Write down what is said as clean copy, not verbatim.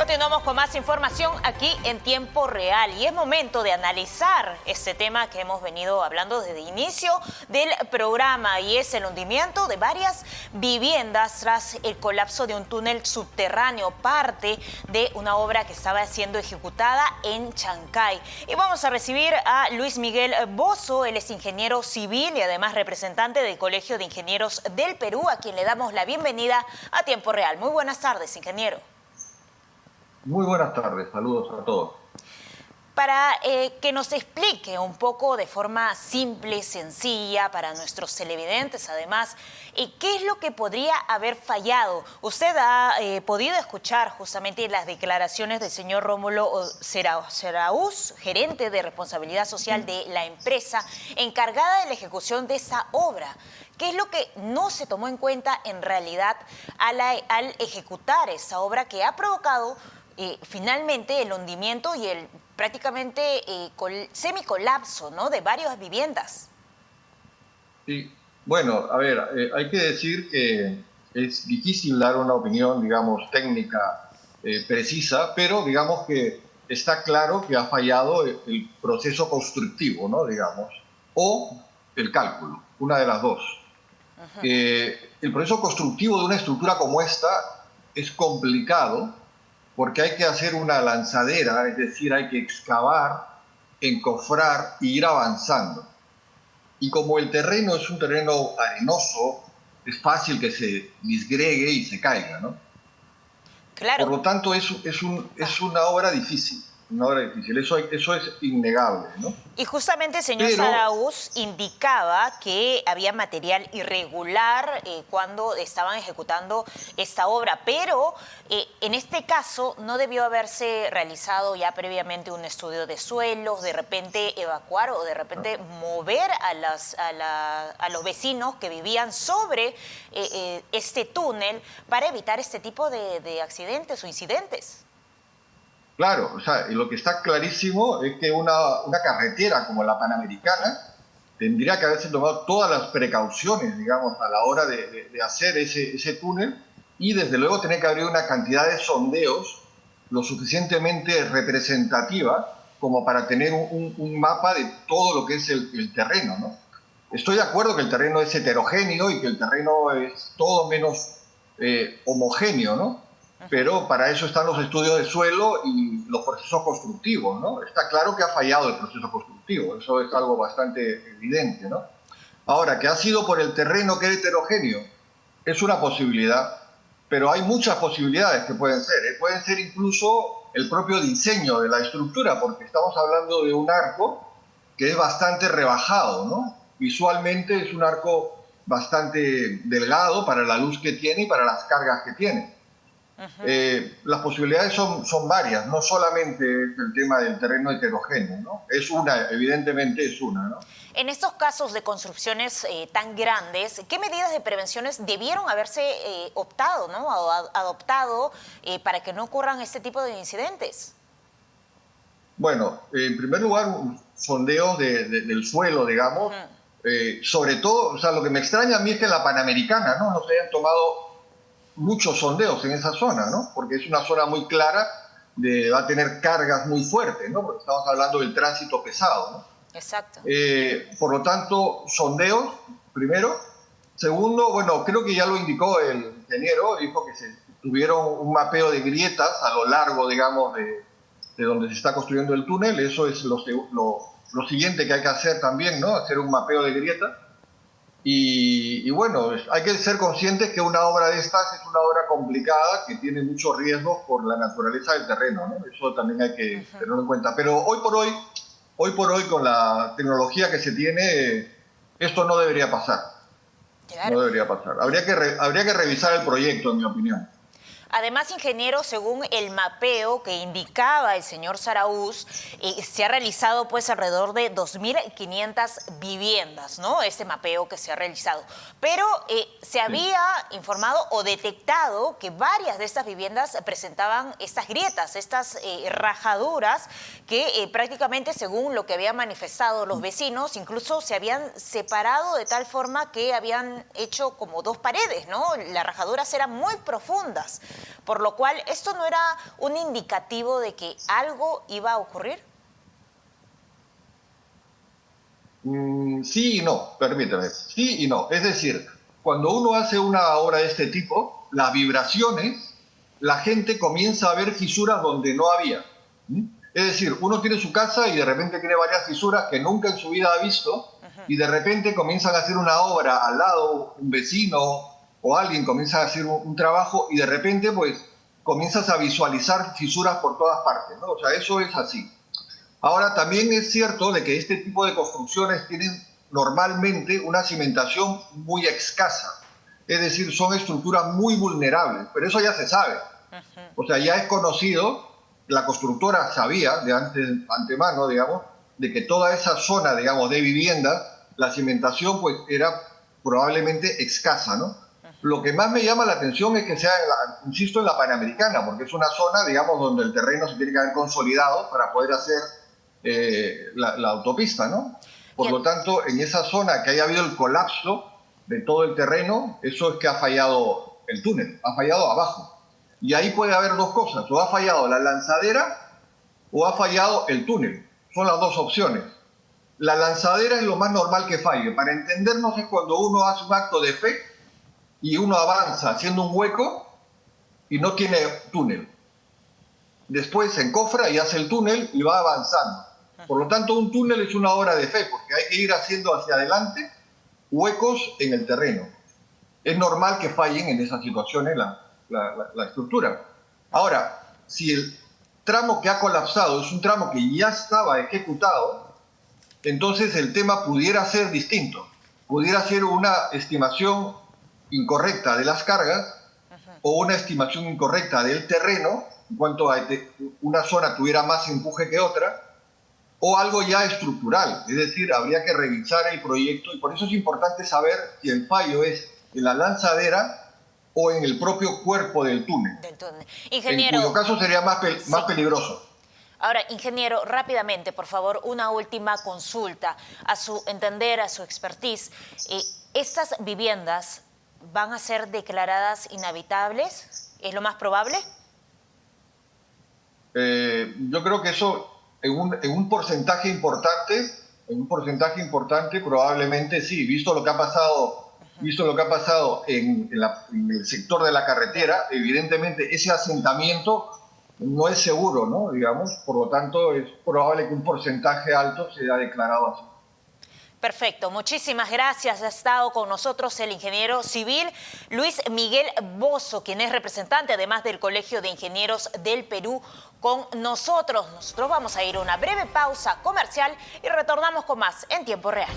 Continuamos con más información aquí en tiempo real y es momento de analizar este tema que hemos venido hablando desde el inicio del programa y es el hundimiento de varias viviendas tras el colapso de un túnel subterráneo, parte de una obra que estaba siendo ejecutada en Chancay. Y vamos a recibir a Luis Miguel Bozo, él es ingeniero civil y además representante del Colegio de Ingenieros del Perú, a quien le damos la bienvenida a tiempo real. Muy buenas tardes, ingeniero. Muy buenas tardes, saludos a todos. Para que nos explique un poco de forma simple, sencilla, para nuestros televidentes, además, ¿qué es lo que podría haber fallado? Usted ha podido escuchar justamente las declaraciones del señor Rómulo Zarauz, gerente de responsabilidad social de la empresa encargada de la ejecución de esa obra. ¿Qué es lo que no se tomó en cuenta en realidad al ejecutar esa obra que ha provocado finalmente el hundimiento y el prácticamente semicolapso, ¿no?, de varias viviendas? Sí, bueno, a ver, hay que decir que es difícil dar una opinión, digamos, técnica precisa, pero digamos que está claro que ha fallado el proceso constructivo, ¿no?, digamos, o el cálculo, una de las dos. El proceso constructivo de una estructura como esta es complicado porque hay que hacer una lanzadera, es decir, hay que excavar, encofrar e ir avanzando. Y como el terreno es un terreno arenoso, es fácil que se disgregue y se caiga, ¿no? Claro. Por lo tanto, es una obra difícil. Eso es innegable, ¿no? Y justamente el señor Zarauz indicaba que había material irregular cuando estaban ejecutando esta obra, pero en este caso no debió haberse realizado ya previamente un estudio de suelos, de repente evacuar o de repente mover a los vecinos que vivían sobre este túnel para evitar este tipo de accidentes o incidentes. Claro, o sea, lo que está clarísimo es que una carretera como la Panamericana tendría que haberse tomado todas las precauciones, digamos, a la hora de hacer ese túnel y desde luego tiene que haber una cantidad de sondeos lo suficientemente representativa como para tener un mapa de todo lo que es el terreno, ¿no? Estoy de acuerdo que el terreno es heterogéneo y que el terreno es todo menos homogéneo, ¿no? Pero para eso están los estudios de suelo y los procesos constructivos, ¿no? Está claro que ha fallado el proceso constructivo, eso es algo bastante evidente, ¿no? Ahora, que ha sido por el terreno que es heterogéneo, es una posibilidad, pero hay muchas posibilidades que pueden ser. Pueden ser incluso el propio diseño de la estructura, porque estamos hablando de un arco que es bastante rebajado, ¿no? Visualmente es un arco bastante delgado para la luz que tiene y para las cargas que tiene. Las posibilidades son varias, no solamente el tema del terreno heterogéneo, ¿no? Es una, evidentemente es una, ¿no? En estos casos de construcciones tan grandes, ¿qué medidas de prevenciones debieron haberse optado, ¿no?, o adoptado para que no ocurran este tipo de incidentes? Bueno, en primer lugar, sondeos del suelo, digamos, sobre todo, o sea, lo que me extraña a mí es que en la Panamericana no se hayan tomado muchos sondeos en esa zona, ¿no? Porque es una zona muy clara, va a tener cargas muy fuertes, ¿no? Porque estamos hablando del tránsito pesado, ¿no? Exacto. Por lo tanto, sondeos, primero. Segundo, bueno, creo que ya lo indicó el ingeniero, dijo que se tuvieron un mapeo de grietas a lo largo, digamos, de donde se está construyendo el túnel. Eso es lo siguiente que hay que hacer también, ¿no? Hacer un mapeo de grietas. Y bueno, hay que ser conscientes que una obra de estas es una obra complicada que tiene muchos riesgos por la naturaleza del terreno, ¿no? Eso también hay que tenerlo en cuenta. Pero hoy por hoy con la tecnología que se tiene, esto no debería pasar. Claro. No debería pasar. Habría que revisar el proyecto, en mi opinión. Además, ingeniero, según el mapeo que indicaba el señor Zarauz, se ha realizado pues alrededor de 2.500 viviendas, ¿no? Este mapeo que se ha realizado. Pero se había informado o detectado que varias de estas viviendas presentaban estas grietas, estas rajaduras que prácticamente, según lo que habían manifestado los vecinos, incluso se habían separado de tal forma que habían hecho como dos paredes, ¿no? Las rajaduras eran muy profundas. por lo cual esto no era un indicativo de que algo iba a ocurrir. Sí y no, permítame. Sí y no. Es decir, cuando uno hace una obra de este tipo, las vibraciones, la gente comienza a ver fisuras donde no había. ¿Mm? Es decir, uno tiene su casa y de repente tiene varias fisuras que nunca en su vida ha visto y de repente comienzan a hacer una obra al lado, un vecino o alguien comienza a hacer un trabajo y de repente pues comienzas a visualizar fisuras por todas partes, ¿no? O sea, eso es así. Ahora, también es cierto de que este tipo de construcciones tienen normalmente una cimentación muy escasa. Es decir, son estructuras muy vulnerables, pero eso ya se sabe. O sea, ya es conocido, la constructora sabía de antemano, digamos, de que toda esa zona, digamos, de viviendas, la cimentación pues era probablemente escasa, ¿no? Lo que más me llama la atención es que sea, insisto, en la Panamericana, porque es una zona, digamos, donde el terreno se tiene que haber consolidado para poder hacer la autopista, ¿no? Por lo tanto, en esa zona que haya habido el colapso de todo el terreno, eso es que ha fallado el túnel, ha fallado abajo. Y ahí puede haber dos cosas, o ha fallado la lanzadera o ha fallado el túnel. Son las dos opciones. La lanzadera es lo más normal que falle. Para entendernos es cuando uno hace un acto de fe y uno avanza haciendo un hueco y no tiene túnel. Después se encofra y hace el túnel y va avanzando. Por lo tanto, un túnel es una obra de fe, porque hay que ir haciendo hacia adelante huecos en el terreno. Es normal que fallen en esas situaciones la estructura. Ahora, si el tramo que ha colapsado es un tramo que ya estaba ejecutado, entonces el tema pudiera ser distinto. Pudiera ser una estimación incorrecta de las cargas o una estimación incorrecta del terreno, en cuanto a una zona tuviera más empuje que otra, o algo ya estructural, es decir, habría que revisar el proyecto y por eso es importante saber si el fallo es en la lanzadera o en el propio cuerpo del túnel, Ingeniero, en cuyo caso sería más peligroso. Ahora, ingeniero, rápidamente, por favor, una última consulta. A su entender, a su expertise, ¿estas viviendas van a ser declaradas inhabitables? ¿Es lo más probable? Yo creo que eso en un porcentaje importante probablemente sí, visto lo que ha pasado en el sector de la carretera, evidentemente ese asentamiento no es seguro, ¿no? Digamos, por lo tanto es probable que un porcentaje alto se haya declarado así. Perfecto, muchísimas gracias. Ha estado con nosotros el ingeniero civil Luis Miguel Bozo, quien es representante además del Colegio de Ingenieros del Perú con nosotros. Nosotros vamos a ir a una breve pausa comercial y retornamos con más en tiempo real.